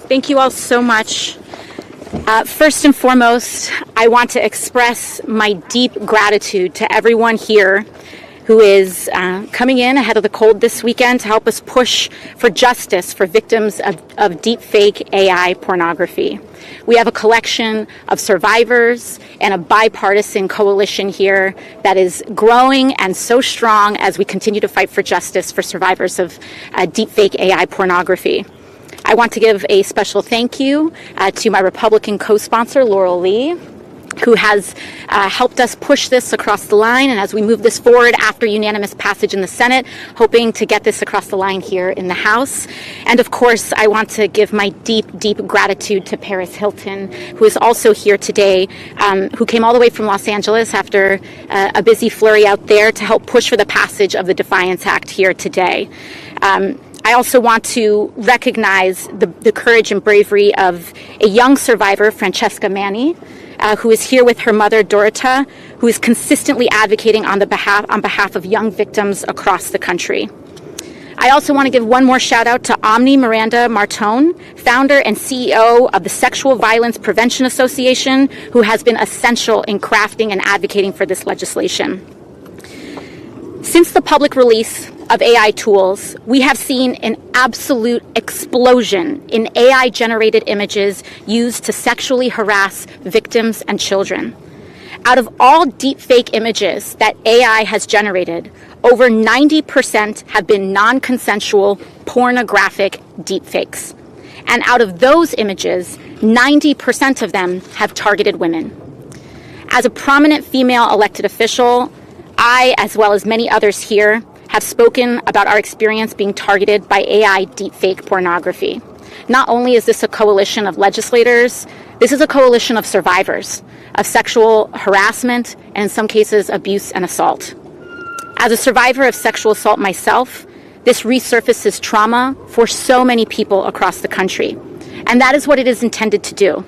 Thank you all so much. First and foremost, I want to express my deep gratitude to everyone here who is coming in ahead of the cold this weekend to help us push for justice for victims of deepfake AI pornography. We have a collection of survivors and a bipartisan coalition here that is growing and so strong as we continue to fight for justice for survivors of deepfake AI pornography. I want to give a special thank you to my Republican co-sponsor, Laurel Lee, who has helped us push this across the line, and as we move this forward after unanimous passage in the Senate, hoping to get this across the line here in the House. And of course, I want to give my deep, deep gratitude to Paris Hilton, who is also here today, who came all the way from Los Angeles after a busy flurry out there to help push for the passage of the Defiance Act here today. I also want to recognize the courage and bravery of a young survivor, Francesca Manni, who is here with her mother, Dorota, who is consistently advocating on behalf of young victims across the country. I also want to give one more shout out to Omni Miranda Martone, founder and CEO of the Sexual Violence Prevention Association, who has been essential in crafting and advocating for this legislation. Since the public release of AI tools, we have seen an absolute explosion in AI-generated images used to sexually harass victims and children. Out of all deepfake images that AI has generated, over 90% have been non-consensual pornographic deepfakes. And out of those images, 90% of them have targeted women. As a prominent female elected official, I, as well as many others here, have spoken about our experience being targeted by AI deepfake pornography. Not only is this a coalition of legislators, this is a coalition of survivors of sexual harassment and in some cases abuse and assault. As a survivor of sexual assault myself, this resurfaces trauma for so many people across the country. And that is what it is intended to do.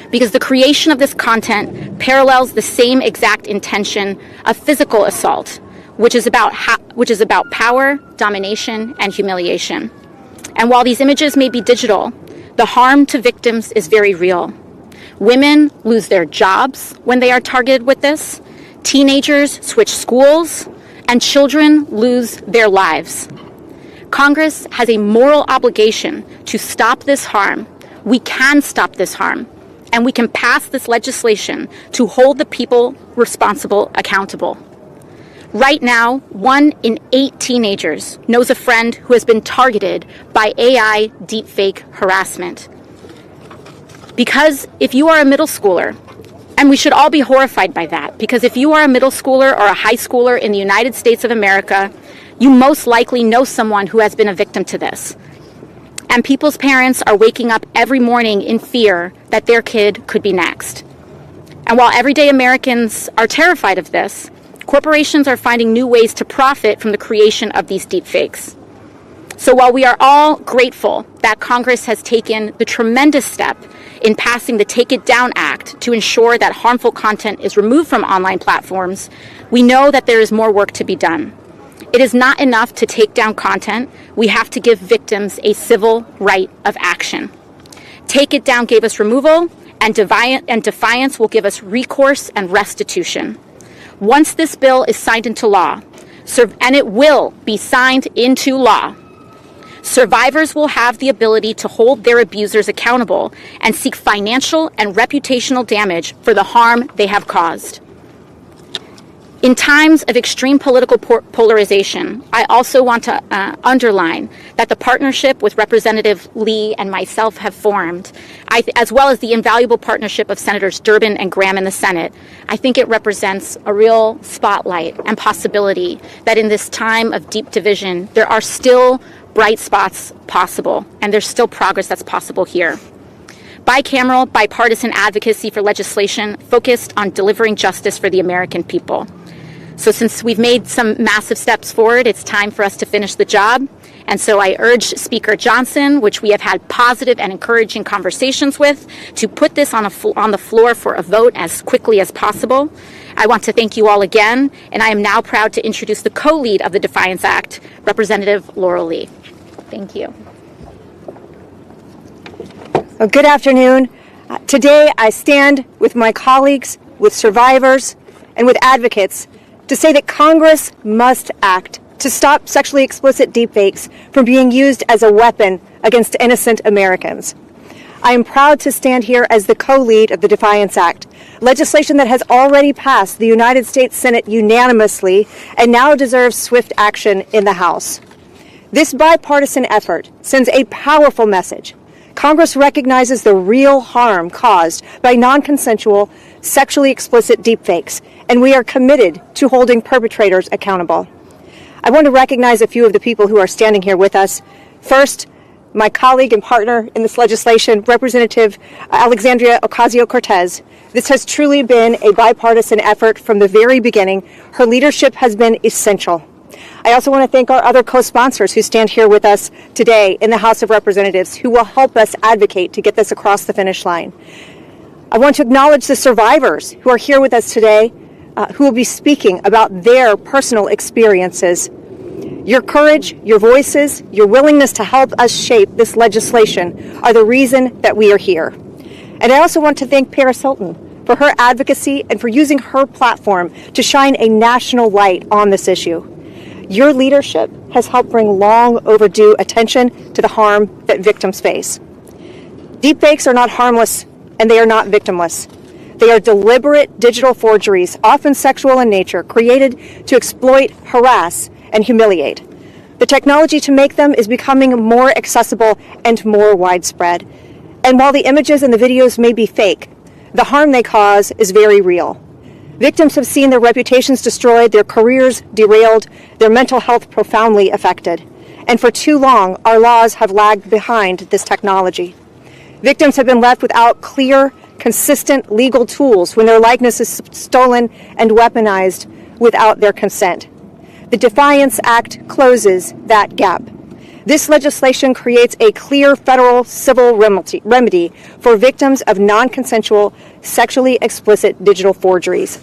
Because the creation of this content parallels the same exact intention of physical assault, which is about power, domination, and humiliation. And while these images may be digital, the harm to victims is very real. Women lose their jobs when they are targeted with this. Teenagers switch schools, and children lose their lives. Congress has a moral obligation to stop this harm. We can stop this harm, and we can pass this legislation to hold the people responsible accountable. Right now, 1 in 8 teenagers knows a friend who has been targeted by AI deepfake harassment. Because if you are a middle schooler, and we should all be horrified by that, because if you are a middle schooler or a high schooler in the United States of America, you most likely know someone who has been a victim to this. And people's parents are waking up every morning in fear that their kid could be next. And while everyday Americans are terrified of this, corporations are finding new ways to profit from the creation of these deepfakes. So while we are all grateful that Congress has taken the tremendous step in passing the Take It Down Act to ensure that harmful content is removed from online platforms, we know that there is more work to be done. It is not enough to take down content. We have to give victims a civil right of action. Take It Down gave us removal, and Defiance will give us recourse and restitution. Once this bill is signed into law, and it will be signed into law, survivors will have the ability to hold their abusers accountable and seek financial and reputational damage for the harm they have caused. In times of extreme political polarization, I also want to underline that the partnership with Representative Lee and myself have formed, as well as the invaluable partnership of Senators Durbin and Graham in the Senate, I think it represents a real spotlight and possibility that in this time of deep division, there are still bright spots possible, and there's still progress that's possible here. Bicameral, bipartisan advocacy for legislation focused on delivering justice for the American people. So since we've made some massive steps forward, it's time for us to finish the job. And so I urge Speaker Johnson, which we have had positive and encouraging conversations with, to put this on the floor for a vote as quickly as possible. I want to thank you all again, and I am now proud to introduce the co-lead of the Defiance Act, Representative Laurel Lee. Thank you. Well, good afternoon. Today I stand with my colleagues, with survivors, and with advocates to say that Congress must act to stop sexually explicit deepfakes from being used as a weapon against innocent Americans. I am proud to stand here as the co-lead of the Defiance Act, legislation that has already passed the United States Senate unanimously and now deserves swift action in the House. This bipartisan effort sends a powerful message. Congress recognizes the real harm caused by non-consensual, sexually explicit deepfakes, and we are committed to holding perpetrators accountable. I want to recognize a few of the people who are standing here with us. First, my colleague and partner in this legislation, Representative Alexandria Ocasio-Cortez. This has truly been a bipartisan effort from the very beginning. Her leadership has been essential. I also want to thank our other co-sponsors who stand here with us today in the House of Representatives who will help us advocate to get this across the finish line. I want to acknowledge the survivors who are here with us today, who will be speaking about their personal experiences. Your courage, your voices, your willingness to help us shape this legislation are the reason that we are here. And I also want to thank Paris Hilton for her advocacy and for using her platform to shine a national light on this issue. Your leadership has helped bring long overdue attention to the harm that victims face. Deepfakes are not harmless and they are not victimless. They are deliberate digital forgeries, often sexual in nature, created to exploit, harass, and humiliate. The technology to make them is becoming more accessible and more widespread. And while the images and the videos may be fake, the harm they cause is very real. Victims have seen their reputations destroyed, their careers derailed, their mental health profoundly affected. And for too long, our laws have lagged behind this technology. Victims have been left without clear, consistent legal tools when their likeness is stolen and weaponized without their consent. The Defiance Act closes that gap. This legislation creates a clear federal civil remedy for victims of non-consensual, sexually explicit digital forgeries.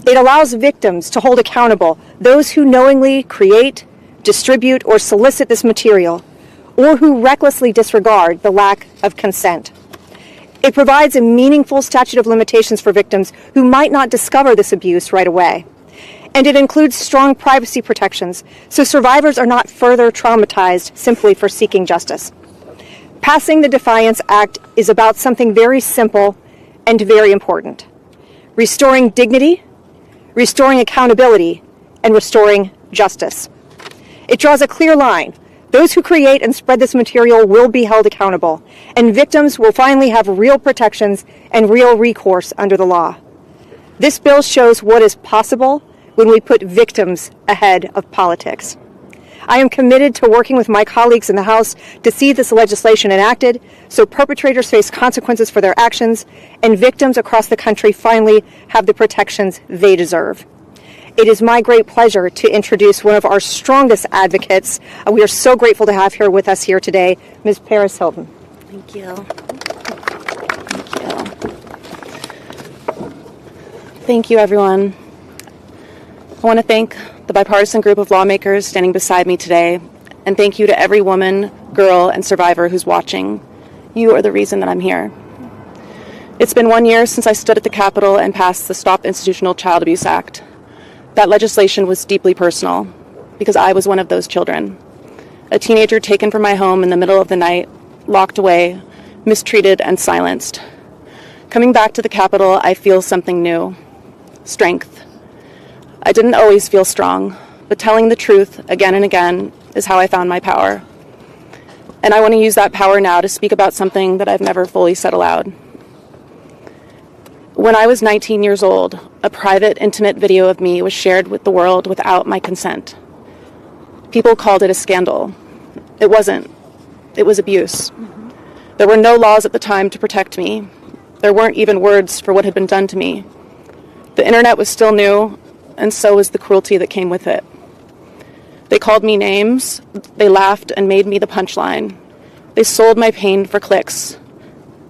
It allows victims to hold accountable those who knowingly create, distribute, or solicit this material, or who recklessly disregard the lack of consent. It provides a meaningful statute of limitations for victims who might not discover this abuse right away. And it includes strong privacy protections, so survivors are not further traumatized simply for seeking justice. Passing the Defiance Act is about something very simple and very important: restoring dignity, restoring accountability, and restoring justice. It draws a clear line. Those who create and spread this material will be held accountable, and victims will finally have real protections and real recourse under the law. This bill shows what is possible when we put victims ahead of politics. I am committed to working with my colleagues in the House to see this legislation enacted so perpetrators face consequences for their actions and victims across the country finally have the protections they deserve. It is my great pleasure to introduce one of our strongest advocates. We are so grateful to have her with us here today, Ms. Paris Hilton. Thank you. Thank you, everyone. I want to thank the bipartisan group of lawmakers standing beside me today, and thank you to every woman, girl, and survivor who's watching. You are the reason that I'm here. It's been 1 year since I stood at the Capitol and passed the Stop Institutional Child Abuse Act. That legislation was deeply personal because I was one of those children. A teenager taken from my home in the middle of the night, locked away, mistreated, and silenced. Coming back to the Capitol, I feel something new: strength. I didn't always feel strong, but telling the truth again and again is how I found my power. And I want to use that power now to speak about something that I've never fully said aloud. When I was 19 years old, a private, intimate video of me was shared with the world without my consent. People called it a scandal. It wasn't. It was abuse. There were no laws at the time to protect me. There weren't even words for what had been done to me. The internet was still new, and so was the cruelty that came with it. They called me names, they laughed and made me the punchline. They sold my pain for clicks,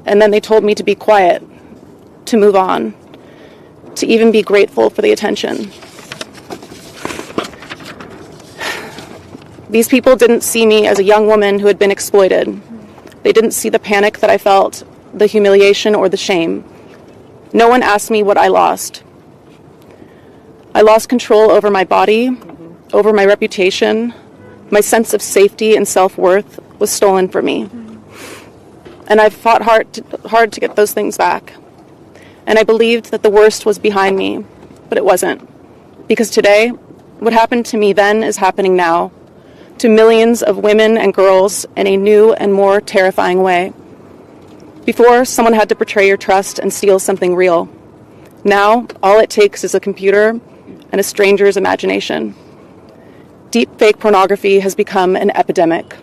and then they told me to be quiet, to move on, to even be grateful for the attention. These people didn't see me as a young woman who had been exploited. They didn't see the panic that I felt, the humiliation or the shame. No one asked me what I lost. I lost control over my body, over my reputation. My sense of safety and self-worth was stolen from me. And I've fought hard to get those things back. And I believed that the worst was behind me, but it wasn't. Because today, what happened to me then is happening now, to millions of women and girls in a new and more terrifying way. Before, someone had to betray your trust and steal something real. Now, all it takes is a computer and a stranger's imagination. Deepfake pornography has become an epidemic.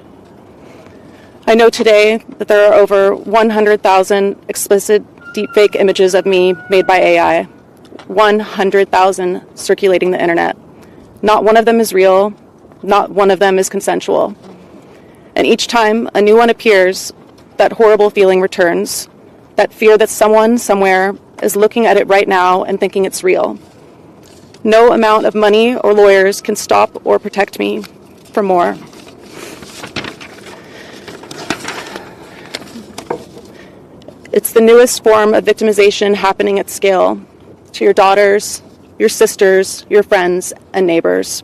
I know today that there are over 100,000 explicit deepfake images of me made by AI. 100,000 circulating the internet. Not one of them is real. Not one of them is consensual. And each time a new one appears, that horrible feeling returns. That fear that someone somewhere is looking at it right now and thinking it's real. No amount of money or lawyers can stop or protect me from more. It's the newest form of victimization happening at scale to your daughters, your sisters, your friends, and neighbors.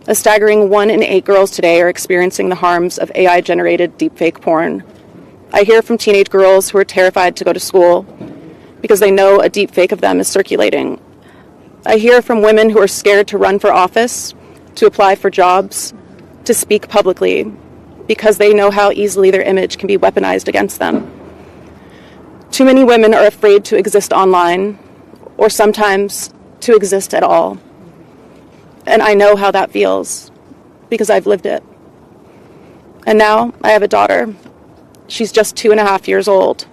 A staggering 1 in 8 girls today are experiencing the harms of AI-generated deepfake porn. I hear from teenage girls who are terrified to go to school because they know a deepfake of them is circulating. I hear from women who are scared to run for office, to apply for jobs, to speak publicly, because they know how easily their image can be weaponized against them. Too many women are afraid to exist online, or sometimes to exist at all. And I know how that feels, because I've lived it. And now I have a daughter. She's just 2.5 years old,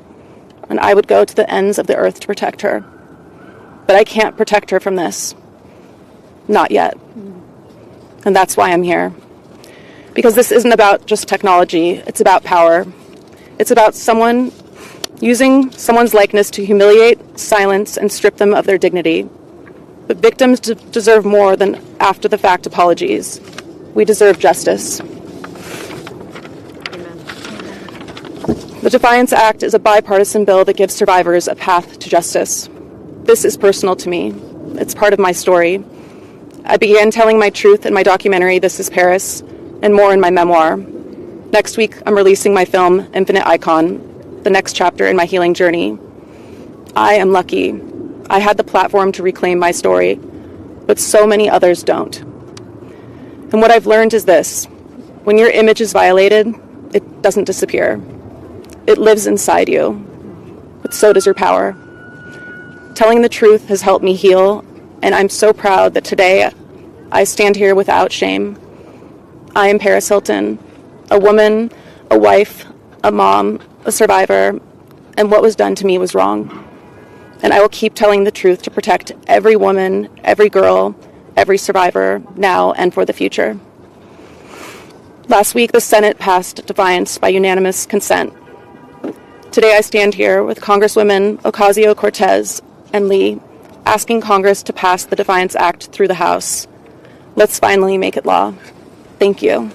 and I would go to the ends of the earth to protect her. But I can't protect her from this. Not yet. And that's why I'm here. Because this isn't about just technology, it's about power. It's about someone using someone's likeness to humiliate, silence, and strip them of their dignity. But victims deserve more than after-the-fact apologies. We deserve justice. The Defiance Act is a bipartisan bill that gives survivors a path to justice. This is personal to me. It's part of my story. I began telling my truth in my documentary, This is Paris, and more in my memoir. Next week, I'm releasing my film, Infinite Icon, the next chapter in my healing journey. I am lucky. I had the platform to reclaim my story, but so many others don't. And what I've learned is this: when your image is violated, it doesn't disappear. It lives inside you, but so does your power. Telling the truth has helped me heal, and I'm so proud that today I stand here without shame. I am Paris Hilton, a woman, a wife, a mom, a survivor, and what was done to me was wrong. And I will keep telling the truth to protect every woman, every girl, every survivor, now and for the future. Last week, the Senate passed Defiance by unanimous consent. Today, I stand here with Congresswomen Ocasio-Cortez and Lee, asking Congress to pass the Defiance Act through the House. Let's finally make it law. Thank you.